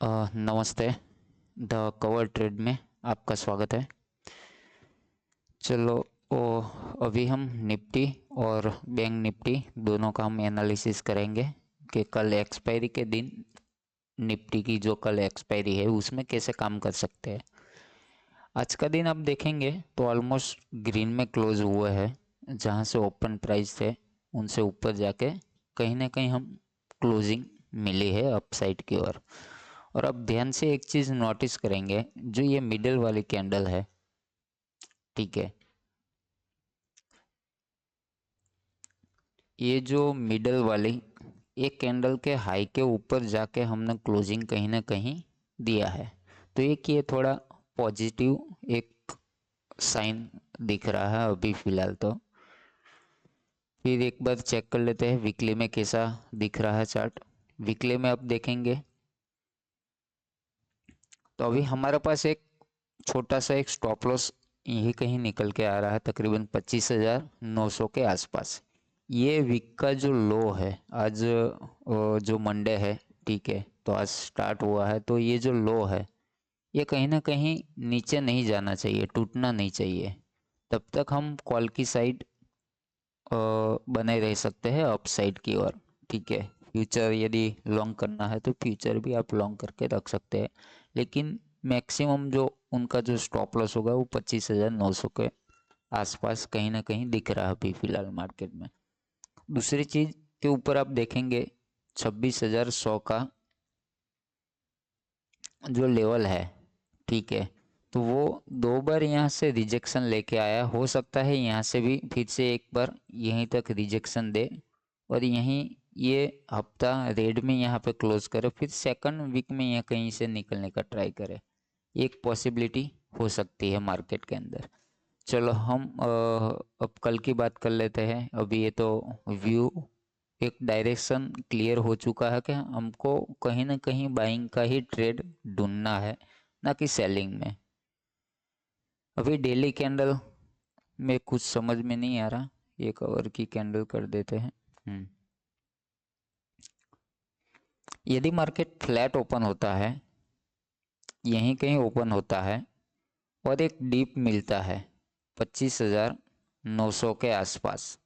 नमस्ते। The cover trade में आपका स्वागत है। चलो, ओ अभी हम निफ्टी और बैंक निफ्टी दोनों का हम एनालिसिस करेंगे कि कल एक्सपायरी के दिन निफ्टी की जो कल एक्सपायरी है उसमें कैसे काम कर सकते हैं। आज का दिन आप देखेंगे तो ऑलमोस्ट ग्रीन में क्लोज हुआ है। जहाँ से ओपन प्राइस थे उनसे ऊपर जाके कहीं ना कहीं हम क्लोजिंग मिली है अपसाइड की ओर। और अब ध्यान से एक चीज़ नोटिस करेंगे, जो ये मिडल वाली कैंडल है, ठीक है, ये जो मिडल वाली एक कैंडल के हाई के ऊपर जाके हमने क्लोजिंग कहीं ना कहीं दिया है। तो एक ये थोड़ा पॉजिटिव एक साइन दिख रहा है अभी फ़िलहाल। तो फिर एक बार चेक कर लेते हैं वीकली में कैसा दिख रहा है चार्ट। वीकली में आप देखेंगे तो अभी हमारे पास एक छोटा सा एक स्टॉप लॉस यही कहीं निकल के आ रहा है, तकरीबन 25,900 के आसपास। ये वीक का जो लो है आज, जो मंडे है, ठीक है, तो आज स्टार्ट हुआ है, तो ये जो लो है ये कहीं ना कहीं नीचे नहीं जाना चाहिए, टूटना नहीं चाहिए। तब तक हम कॉल की साइड बने रह सकते हैं अप साइड की ओर, ठीक है। फ्यूचर यदि लॉन्ग करना है तो फ्यूचर भी आप लॉन्ग करके रख सकते हैं, लेकिन मैक्सिमम जो उनका जो स्टॉप लॉस होगा वो 25,900 के आसपास कहीं ना कहीं दिख रहा है अभी फ़िलहाल मार्केट में। दूसरी चीज़ के ऊपर आप देखेंगे 26,100 का जो लेवल है, ठीक है, तो वो दो बार यहाँ से रिजेक्शन लेके आया, हो सकता है यहाँ से भी फिर से एक बार यहीं तक रिजेक्शन दे और यहीं ये हफ्ता रेड में यहाँ पे क्लोज करे, फिर सेकंड वीक में यहाँ कहीं से निकलने का ट्राई करे। एक पॉसिबिलिटी हो सकती है मार्केट के अंदर। चलो हम अब कल की बात कर लेते हैं। अभी ये तो व्यू एक डायरेक्शन क्लियर हो चुका है कि हमको कहीं ना कहीं बाइंग का ही ट्रेड ढूंढना है, ना कि सेलिंग में। अभी डेली कैंडल में कुछ समझ में नहीं आ रहा, ये कवर की कैंडल कर देते हैं। यदि मार्केट फ्लैट ओपन होता है, यहीं कहीं ओपन होता है और एक डीप मिलता है 25,900 के आसपास,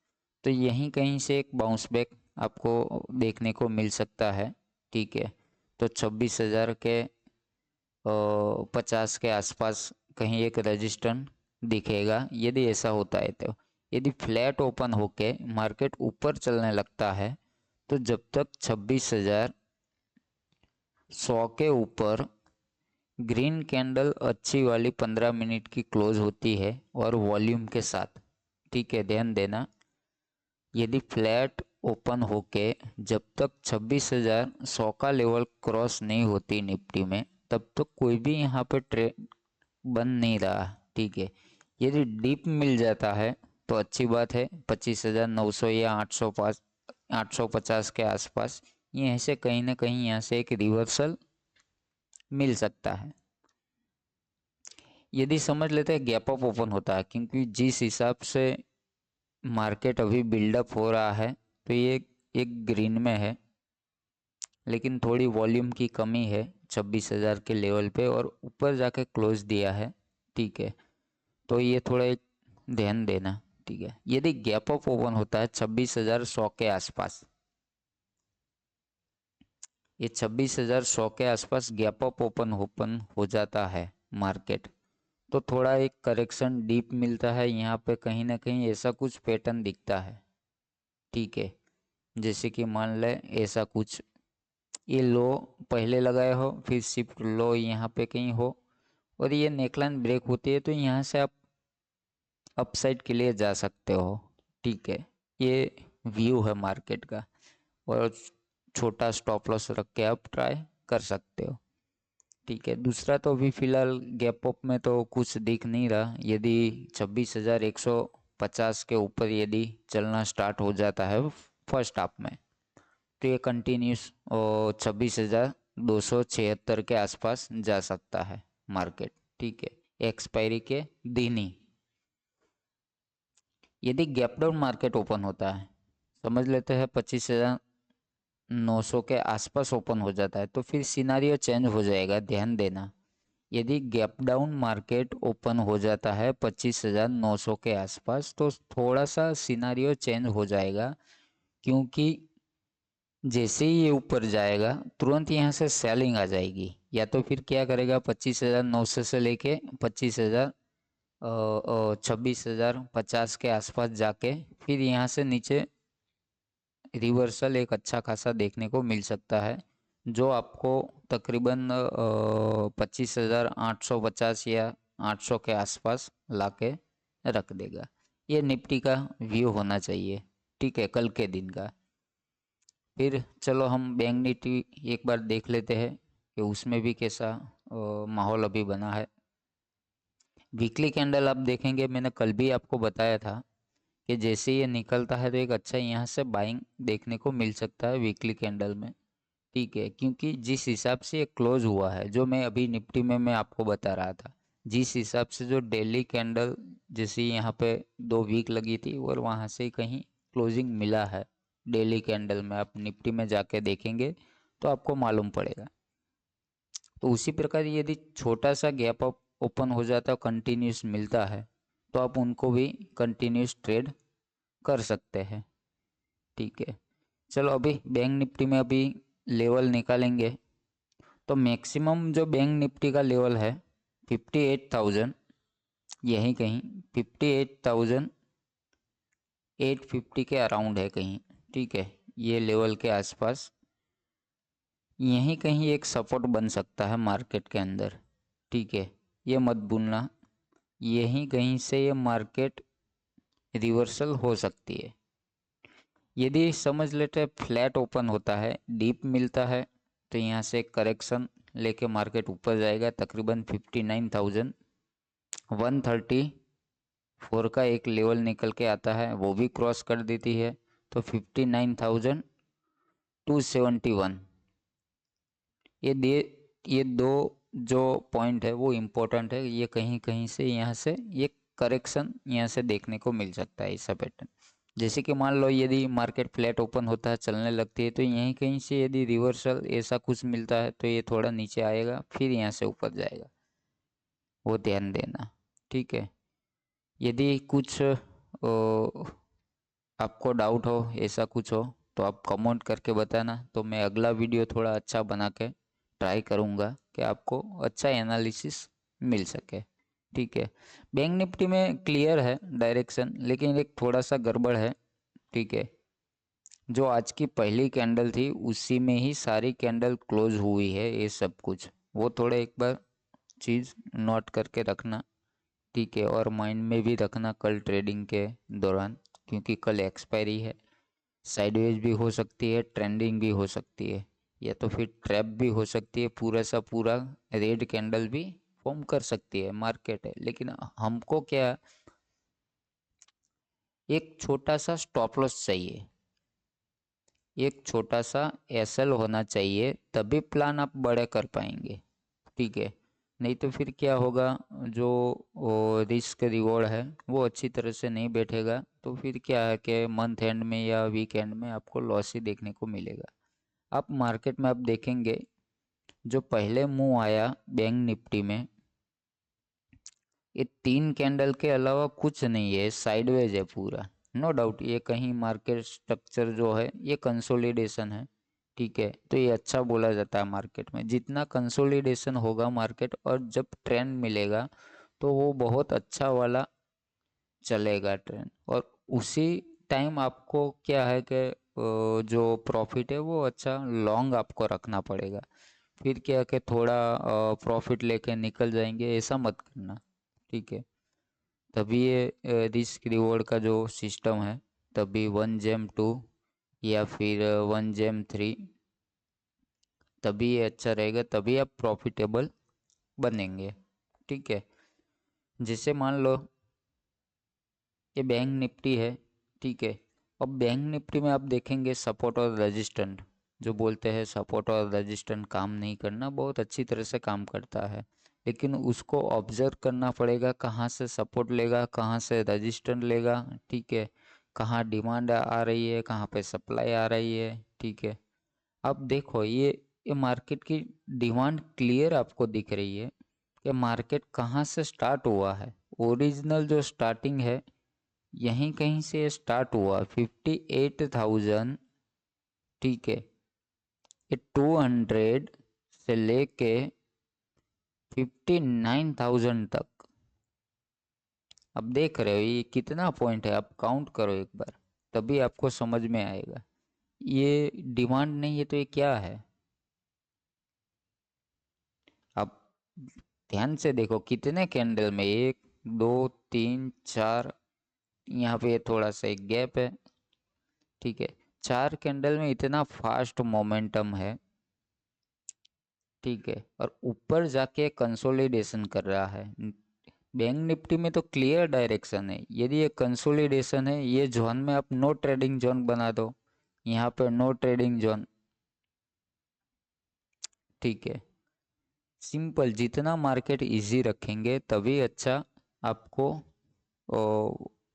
तो यहीं कहीं से एक बाउंस बैक आपको देखने को मिल सकता है, ठीक है। तो 26,000 के 50 के आसपास कहीं एक रजिस्टेंस दिखेगा यदि ऐसा होता है। तो यदि फ्लैट ओपन होके मार्केट ऊपर चलने लगता है तो जब तक 26,100 के ऊपर ग्रीन कैंडल अच्छी वाली 15 मिनट की क्लोज होती है और वॉल्यूम के साथ, ठीक है, ध्यान देना। यदि फ्लैट ओपन होके जब तक 26,100 का लेवल क्रॉस नहीं होती निफ्टी में, तब तक कोई भी यहाँ पे ट्रेड बन नहीं रहा, ठीक है। यदि डीप मिल जाता है तो अच्छी बात है, 25,900 या 805 850 के आसपास ये ऐसे कहीं ना कहीं यहाँ से एक रिवर्सल मिल सकता है। यदि समझ लेते हैं गैप अप ओपन होता है, क्योंकि जिस हिसाब से मार्केट अभी बिल्डअप हो रहा है तो ये एक ग्रीन में है, लेकिन थोड़ी वॉल्यूम की कमी है 26,000 के लेवल पे और ऊपर जाके क्लोज दिया है, ठीक है। तो ये थोड़ा एक ध्यान देना, ठीक है। यदि गैप अप ओपन होता है 26,100 के आसपास, ये 26,100 के आसपास गैप अप ओपन हो जाता है मार्केट, तो थोड़ा एक करेक्शन डीप मिलता है यहाँ पे, कहीं ना कहीं ऐसा कुछ पैटर्न दिखता है, ठीक है। जैसे कि मान लें ऐसा कुछ, ये लो पहले लगाए हो, फिर शिफ्ट लो यहाँ पे कहीं हो और ये नेकलाइन ब्रेक होती है, तो यहाँ से आप अपसाइड के लिए जा सकते हो, ठीक है। ये व्यू है मार्केट का और छोटा स्टॉप लॉस रख के आप ट्राई कर सकते हो, ठीक है। दूसरा तो अभी फिलहाल गैप अप में तो कुछ दिख नहीं रहा। यदि 26,150 के ऊपर यदि चलना स्टार्ट हो जाता है फर्स्ट हाफ में, तो ये कंटिन्यूस 26,276 के आसपास जा सकता है मार्केट, ठीक है, एक्सपायरी के दिन ही। यदि गैप डाउन मार्केट ओपन होता है, समझ लेते हैं 25,000 900 के आसपास ओपन हो जाता है तो फिर सिनारियो चेंज हो जाएगा, ध्यान देना। यदि गैप डाउन मार्केट ओपन हो जाता है 25,900 के आसपास तो थोड़ा सा सिनारियो चेंज हो जाएगा, क्योंकि जैसे ही ये ऊपर जाएगा तुरंत यहाँ से सेलिंग आ जाएगी। या तो फिर क्या करेगा, 25,900 से लेके 25,000 26,050 के आसपास जाके फिर यहाँ से नीचे रिवर्सल एक अच्छा खासा देखने को मिल सकता है, जो आपको तकरीबन 25,850 या 800 के आसपास लाके रख देगा। ये निफ्टी का व्यू होना चाहिए, ठीक है, कल के दिन का। फिर चलो हम बैंक निफ्टी एक बार देख लेते हैं कि उसमें भी कैसा माहौल अभी बना है। वीकली कैंडल आप देखेंगे, मैंने कल भी आपको बताया था कि जैसे ये निकलता है तो एक अच्छा यहाँ से बाइंग देखने को मिल सकता है वीकली कैंडल में, ठीक है। क्योंकि जिस हिसाब से ये क्लोज हुआ है, जो मैं अभी निफ्टी में मैं आपको बता रहा था, जिस हिसाब से जो डेली कैंडल जैसे यहाँ पे 2 वीक लगी थी और वहाँ से कहीं क्लोजिंग मिला है डेली कैंडल में, आप निफ्टी में जाके देखेंगे तो आपको मालूम पड़ेगा। तो उसी प्रकार यदि छोटा सा गैप अप ओपन हो जाता कंटिन्यूस मिलता है तो आप उनको भी कंटिन्यूस ट्रेड कर सकते हैं, ठीक है। चलो अभी बैंक निफ्टी में अभी लेवल निकालेंगे। तो मैक्सिमम जो बैंक निफ्टी का लेवल है 58,000, यहीं कहीं 58,850 के अराउंड है कहीं, ठीक है। ये लेवल के आसपास यहीं कहीं एक सपोर्ट बन सकता है मार्केट के अंदर, ठीक है। ये मत भूलना, यहीं कहीं से ये मार्केट रिवर्सल हो सकती है। यदि समझ लेते हैं फ्लैट ओपन होता है, डीप मिलता है, तो यहाँ से करेक्शन लेके मार्केट ऊपर जाएगा तकरीबन 59,134 का एक लेवल निकल के आता है, वो भी क्रॉस कर देती है तो 59,271। ये दो जो पॉइंट है वो इम्पोर्टेंट है। ये कहीं कहीं से यहाँ से ये करेक्शन यहाँ से देखने को मिल सकता है, ऐसा पैटर्न। जैसे कि मान लो यदि मार्केट फ्लैट ओपन होता है, चलने लगती है, तो यहीं कहीं से यदि रिवर्सल ऐसा कुछ मिलता है तो ये थोड़ा नीचे आएगा फिर यहाँ से ऊपर जाएगा, वो ध्यान देना, ठीक है। यदि कुछ आपको डाउट हो, ऐसा कुछ हो, तो आप कमेंट करके बताना, तो मैं अगला वीडियो थोड़ा अच्छा बना के ट्राई करूँगा कि आपको अच्छा एनालिसिस मिल सके, ठीक है। बैंक निफ्टी में क्लियर है डायरेक्शन, लेकिन एक थोड़ा सा गड़बड़ है, ठीक है। जो आज की पहली कैंडल थी उसी में ही सारी कैंडल क्लोज हुई है, ये सब कुछ वो थोड़ा एक बार चीज़ नोट करके रखना, ठीक है। और माइंड में भी रखना कल ट्रेडिंग के दौरान, क्योंकि कल एक्सपायरी है, साइडवेज भी हो सकती है, ट्रेंडिंग भी हो सकती है, या तो फिर ट्रैप भी हो सकती है, पूरा सा पूरा रेड कैंडल भी फॉर्म कर सकती है, मार्केट है। लेकिन हमको क्या, एक छोटा सा स्टॉप लॉस चाहिए, एक छोटा सा एसएल होना चाहिए, तभी प्लान आप बड़े कर पाएंगे, ठीक है। नहीं तो फिर क्या होगा, जो रिस्क रिवॉर्ड है वो अच्छी तरह से नहीं बैठेगा, तो फिर क्या है कि मंथ एंड में या वीक एंड में आपको लॉस ही देखने को मिलेगा। आप मार्केट में आप देखेंगे, जो पहले मुंह आया बैंक निफ्टी में, ये 3 कैंडल के अलावा कुछ नहीं है, साइडवेज है पूरा। नो डाउट ये कहीं मार्केट स्ट्रक्चर जो है ये कंसोलिडेशन है, ठीक है। तो ये अच्छा बोला जाता है मार्केट में, जितना कंसोलिडेशन होगा मार्केट और जब ट्रेंड मिलेगा तो वो बहुत अच्छा वाला चलेगा ट्रेंड, और उसी टाइम आपको क्या है कि जो प्रॉफिट है वो अच्छा लॉन्ग आपको रखना पड़ेगा। फिर क्या कि थोड़ा प्रॉफिट लेके निकल जाएंगे, ऐसा मत करना, ठीक है। तभी ये रिस्क रिवॉर्ड का जो सिस्टम है, तभी 1 जेम 2 या फिर 1 जेम 3, तभी ये अच्छा रहेगा, तभी आप प्रॉफिटेबल बनेंगे, ठीक है। जैसे मान लो ये बैंक निफ्टी है, ठीक है। अब बैंक निफ्टी में आप देखेंगे सपोर्ट और रेजिस्टेंट, जो बोलते हैं सपोर्ट और रेजिस्टेंट काम नहीं करना, बहुत अच्छी तरह से काम करता है, लेकिन उसको ऑब्जर्व करना पड़ेगा कहाँ से सपोर्ट लेगा, कहाँ से रेजिस्टेंट लेगा, ठीक है। कहाँ डिमांड आ रही है, कहाँ पे सप्लाई आ रही है, ठीक है। अब देखो ये मार्केट की डिमांड क्लियर आपको दिख रही है कि मार्केट कहाँ से स्टार्ट हुआ है। ओरिजिनल जो स्टार्टिंग है यहीं कहीं से स्टार्ट हुआ 58,000, ठीक है। ये 200 से लेके 59,000 तक। अब देख रहे हो ये कितना पॉइंट है, आप काउंट करो एक बार, तभी आपको समझ में आएगा। ये डिमांड नहीं है तो ये क्या है। आप ध्यान से देखो कितने कैंडल में, 1 2 3 4, यहाँ पे थोड़ा सा एक गैप है, ठीक है। 4 कैंडल में इतना फास्ट मोमेंटम है, ठीक है। और ऊपर जाके कंसोलिडेशन कर रहा है। बैंक निफ्टी में तो क्लियर डायरेक्शन है। यदि ये कंसोलिडेशन है, ये जोन में आप नो ट्रेडिंग जोन बना दो, यहाँ पर नो ट्रेडिंग जोन, ठीक है। सिंपल, जितना मार्केट इजी रखेंगे तभी अच्छा आपको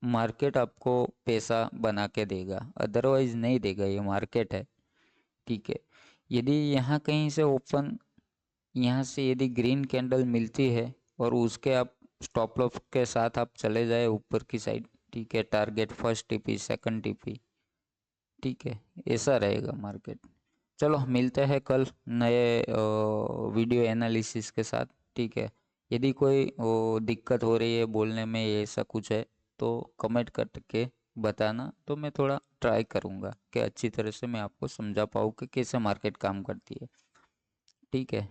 मार्केट आपको पैसा बना के देगा, अदरवाइज नहीं देगा। ये मार्केट है, ठीक है। यदि यहाँ कहीं से ओपन, यहाँ से यदि ग्रीन कैंडल मिलती है और उसके आप स्टॉप लॉस के साथ आप चले जाए वीडियो की साइड, ठीक है। Target first TP second TP, ठीक है। ऐसा रहेगा मार्केट। चलो मिलते हैं कल नए वीडियो एनालिसिस के साथ, ठीक है। यदि कोई दिक्कत हो रही है बोलने में, ऐसा कुछ है तो कमेंट करके बताना, तो मैं थोड़ा ट्राई करूँगा कि अच्छी तरह से मैं आपको समझा पाऊँ कि कैसे मार्केट काम करती है, ठीक है।